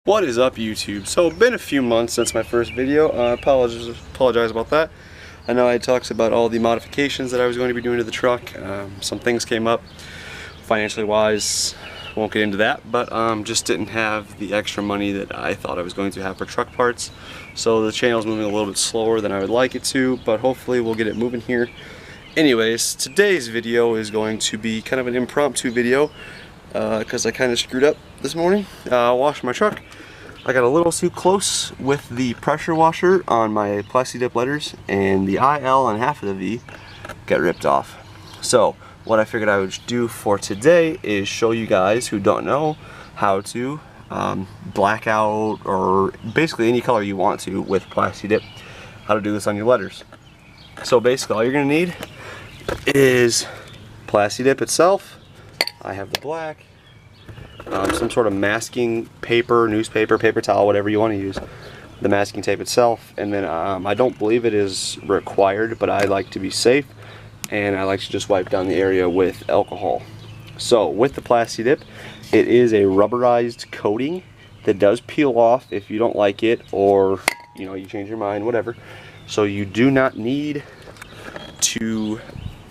What is up, YouTube? So, been a few months since my first video. Apologize about that. I know I had talked about all the modifications that I was going to be doing to the truck. Some things came up, financially wise. Won't get into that, but just didn't have the extra money that I thought I was going to have for truck parts. So the channel's moving a little bit slower than I would like it to, but hopefully we'll get it moving here. Anyways, today's video is going to be kind of an impromptu video because I kind of screwed up this morning. Washed my truck. I got a little too close with the pressure washer on my plastidip letters, and the IL on half of the V got ripped off. So what I figured I would do for today is show you guys who don't know how to black out, or basically any color you want to with plastidip, how to do this on your letters. So basically all you're going to need is plastidip itself. I have the black. Some sort of masking paper, newspaper, paper towel, whatever you want to use. The masking tape itself, and then I don't believe it is required, but I like to be safe, and I like to just wipe down the area with alcohol. So with the plastidip, it is a rubberized coating that does peel off if you don't like it, or you change your mind, whatever. So you do not need to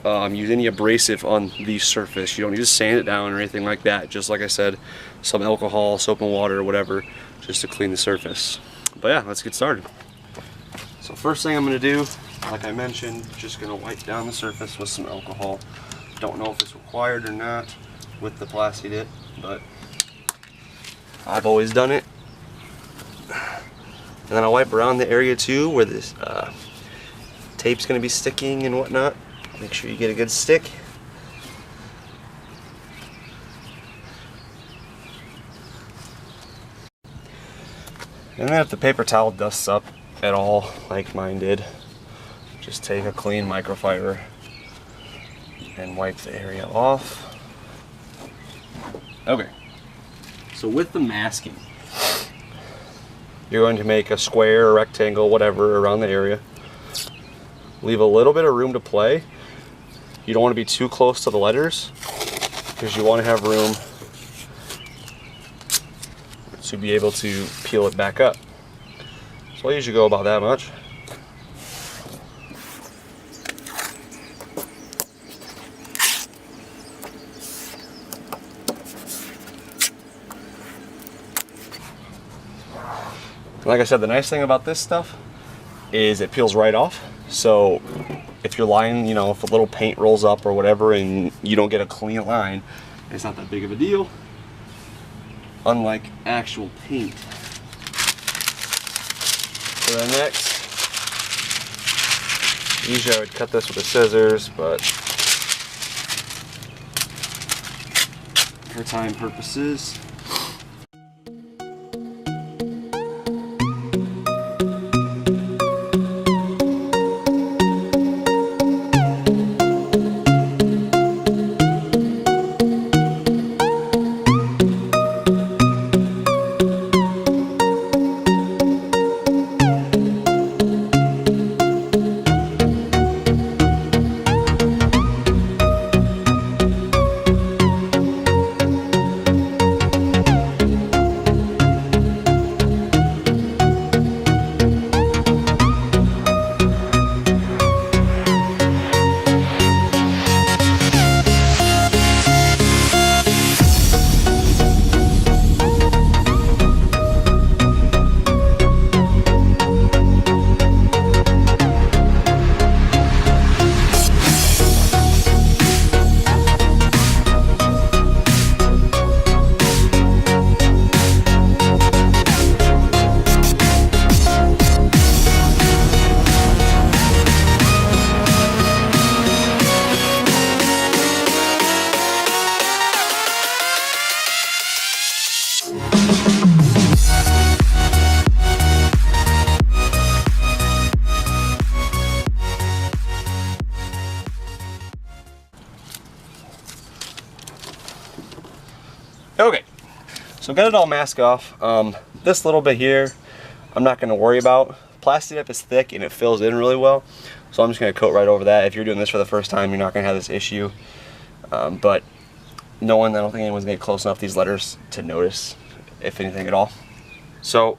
use any abrasive on the surface. You don't need to sand it down or anything like that. Just like I said, some alcohol, soap and water, or whatever, just to clean the surface. But yeah, let's get started. So first thing I'm going to do, like I mentioned, just going to wipe down the surface with some alcohol. Don't know if it's required or not with the plastidip, but I've always done it. And then I'll wipe around the area too where this tape's going to be sticking and whatnot. Make sure you get a good stick. And then if the paper towel dusts up at all, like mine did, just take a clean microfiber and wipe the area off. Okay, so with the masking, you're going to make a square or rectangle, whatever, around the area. Leave a little bit of room to play. You don't want to be too close to the letters because you want to have room to be able to peel it back up. So I usually go about that much. Like I said, the nice thing about this stuff is it peels right off. So if your line, if a little paint rolls up or whatever and you don't get a clean line, it's not that big of a deal. Unlike actual paint. So then next, usually I would cut this with the scissors, but for time purposes, okay, so got it all masked off. This little bit here, I'm not going to worry about. Plastidip is thick and it fills in really well, so I'm just going to coat right over that. If you're doing this for the first time, you're not going to have this issue. But I don't think anyone's going to get close enough to these letters to notice, if anything at all. So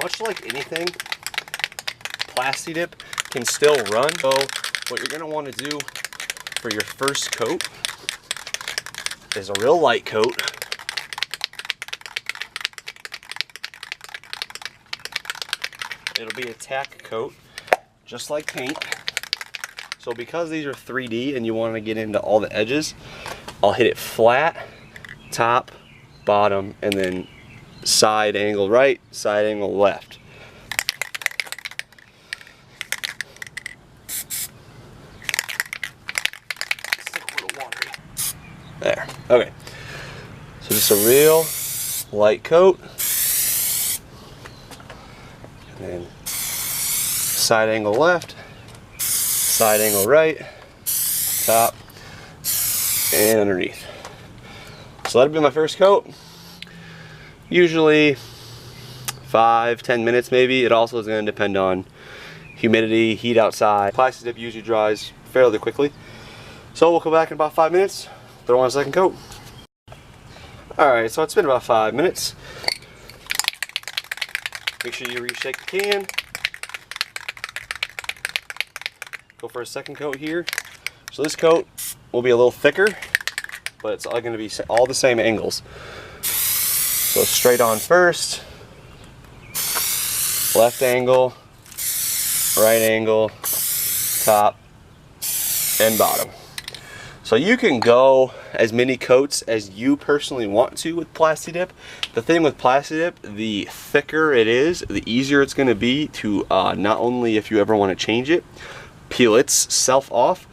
much like anything, plastidip can still run. So what you're gonna want to do for your first coat is a real light coat. It'll be a tack coat, just like paint. So because these are 3D and you want to get into all the edges, I'll hit it flat, top, bottom, and then side angle right, side angle left. There, okay. So just a real light coat. And then side angle left, side angle right, top, and underneath. So that'll be my first coat. Usually 5-10 minutes maybe. It also is going to depend on humidity, heat outside. Plastidip usually dries fairly quickly. So we'll come back in about 5 minutes, throw on a second coat. Alright, so it's been about 5 minutes. Make sure you reshake the can. Go for a second coat here. So this coat will be a little thicker, but it's all going to be all the same angles. So straight on first, left angle, right angle, top, and bottom. So you can go as many coats as you personally want to with plastidip. The thing with plastidip, the thicker it is, the easier it's going to be to not only, if you ever want to change it, peel itself off,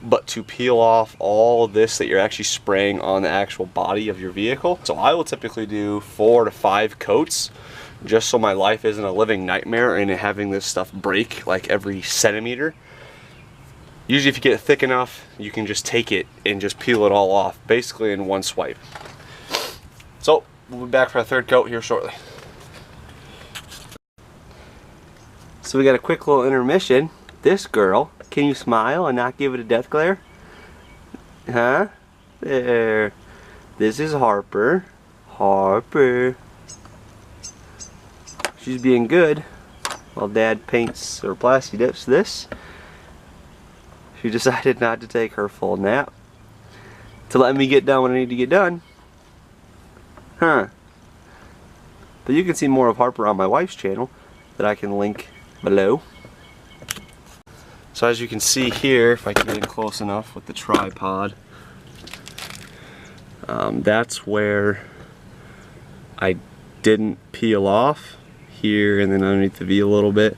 but to peel off all of this that you're actually spraying on the actual body of your vehicle. So I will typically do 4 to 5 coats, just so my life isn't a living nightmare and having this stuff break like every centimeter. Usually if you get it thick enough, you can just take it and just peel it all off, basically in one swipe. So we'll be back for a third coat here shortly. So we got a quick little intermission. This girl, can you smile and not give it a death glare? Huh? There. This is Harper. Harper. She's being good while Dad paints or plastidips this. She decided not to take her full nap to let me get done what I need to get done. Huh. But you can see more of Harper on my wife's channel that I can link below. So as you can see here, if I can get in close enough with the tripod, that's where I didn't peel off here and then underneath the V a little bit.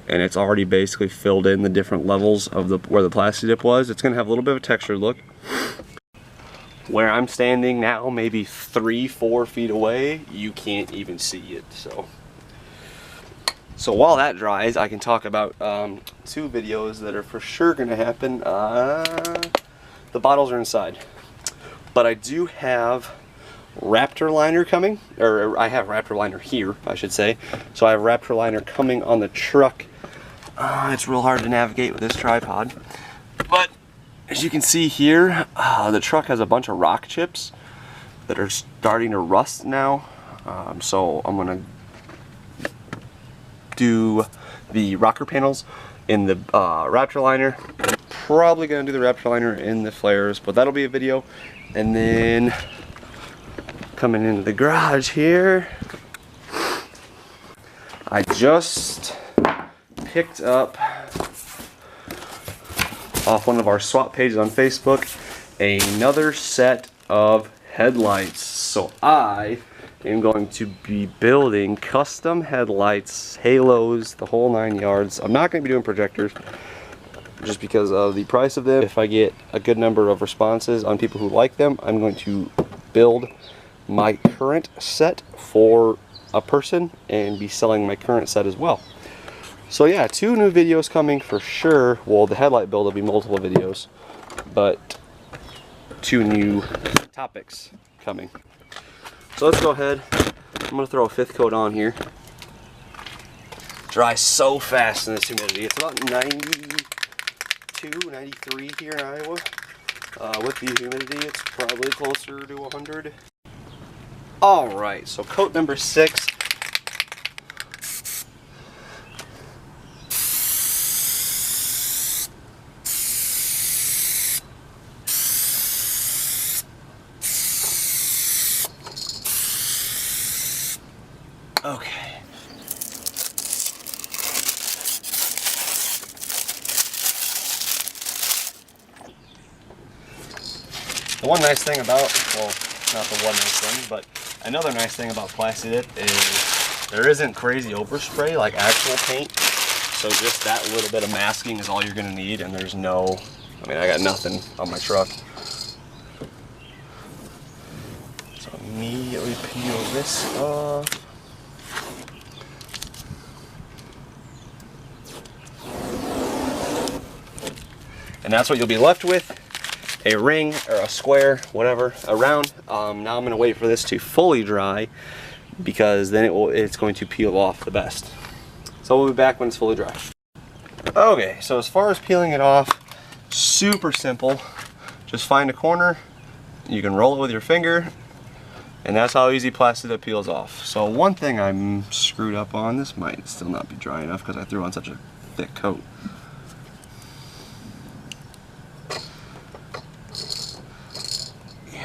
And it's already basically filled in the different levels of where the plastidip was. It's going to have a little bit of a textured look. Where I'm standing now, maybe 3-4 feet away, you can't even see it. So while that dries, I can talk about 2 videos that are for sure going to happen. The bottles are inside, but I do have Raptor liner coming, or I have Raptor liner here, I should say. So I have Raptor liner coming on the truck. It's real hard to navigate with this tripod, but as you can see here, the truck has a bunch of rock chips that are starting to rust now. So I'm gonna do the rocker panels in the Raptor liner. I'm probably gonna do the Raptor liner in the flares, but that'll be a video. And then coming into the garage here, I just picked up off one of our swap pages on Facebook another set of headlights. So I am going to be building custom headlights, halos, the whole 9 yards. I'm not going to be doing projectors just because of the price of them. If I get a good number of responses on people who like them, I'm going to build my current set for a person and be selling my current set as well. So yeah, 2 new videos coming for sure. Well, the headlight build will be multiple videos, but 2 new topics coming. So let's go ahead. I'm gonna throw a 5th coat on here. Dries so fast in this humidity. It's about 92, 93 here in Iowa. With the humidity, it's probably closer to 100. Alright, so coat number 6. Okay. The one nice thing about, well, not the one nice thing, but another nice thing about plastidip is there isn't crazy overspray like actual paint. So just that little bit of masking is all you're gonna need, and there's no, I mean, I got nothing on my truck. So immediately peel this off. And that's what you'll be left with. A ring or a square, whatever, around. Now I'm gonna wait for this to fully dry because then it's going to peel off the best. So we'll be back when it's fully dry. Okay, so as far as peeling it off, super simple. Just find a corner, you can roll it with your finger, and that's how easy plastidip peels off. So one thing I'm screwed up on, this might still not be dry enough because I threw on such a thick coat.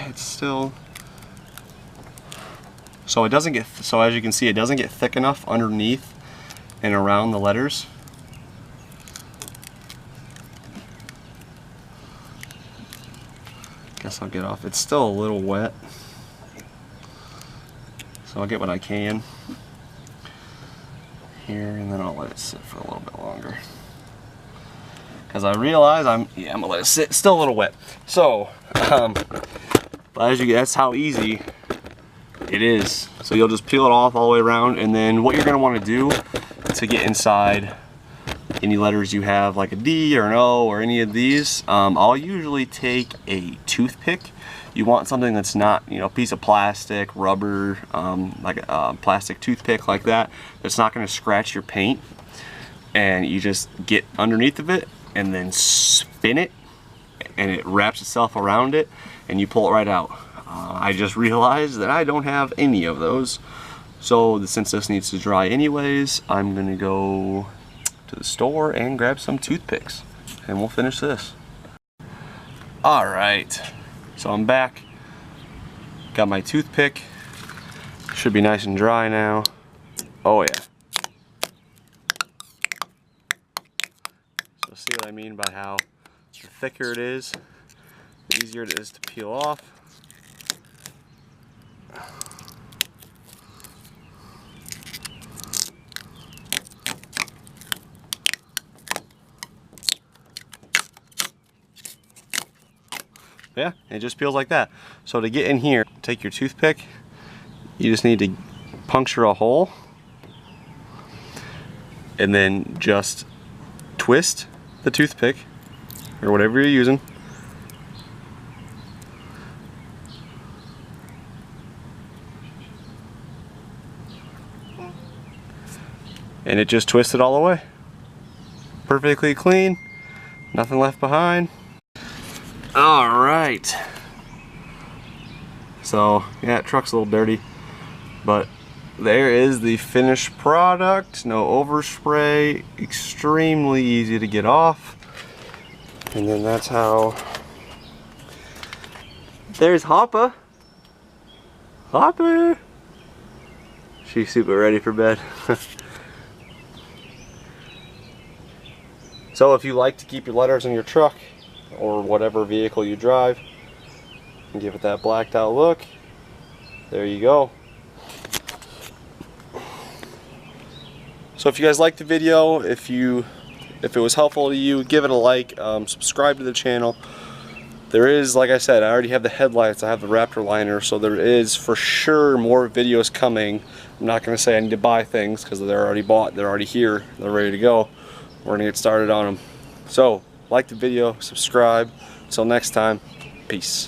It's still, so it doesn't get, so as you can see, it doesn't get thick enough underneath and around the letters. Guess I'll get off. It's still a little wet, so I'll get what I can here, and then I'll let it sit for a little bit longer because I realize I'm gonna let it sit. It's still a little wet. So but as you get, that's how easy it is. So you'll just peel it off all the way around, and then what you're gonna want to do to get inside any letters you have, like a D or an O or any of these, I'll usually take a toothpick. You want something that's not, you know, a piece of plastic, rubber, like a plastic toothpick like that, that's not gonna scratch your paint. And you just get underneath of it and then spin it, and it wraps itself around it, and you pull it right out. I just realized that I don't have any of those. So since this needs to dry anyways, I'm gonna go to the store and grab some toothpicks, and we'll finish this. All right, so I'm back. Got my toothpick. Should be nice and dry now. Oh yeah. So see what I mean by how the thicker it is, the easier it is to peel off. Yeah, it just peels like that. So to get in here, take your toothpick, you just need to puncture a hole and then just twist the toothpick or whatever you're using. And it just twists it all the way. Perfectly clean, nothing left behind. All right. So yeah, truck's a little dirty, but there is the finished product. No overspray, extremely easy to get off. And then that's how. There's Hoppa. Hoppa. She's super ready for bed. So if you like to keep your letters in your truck or whatever vehicle you drive and give it that blacked out look, there you go. So if you guys liked the video, if it was helpful to you, give it a like, subscribe to the channel. There is, like I said, I already have the headlights, I have the Raptor liner, so there is for sure more videos coming. I'm not going to say I need to buy things because they're already bought, they're already here, they're ready to go. We're going to get started on them. So, like the video, subscribe. Until next time, peace.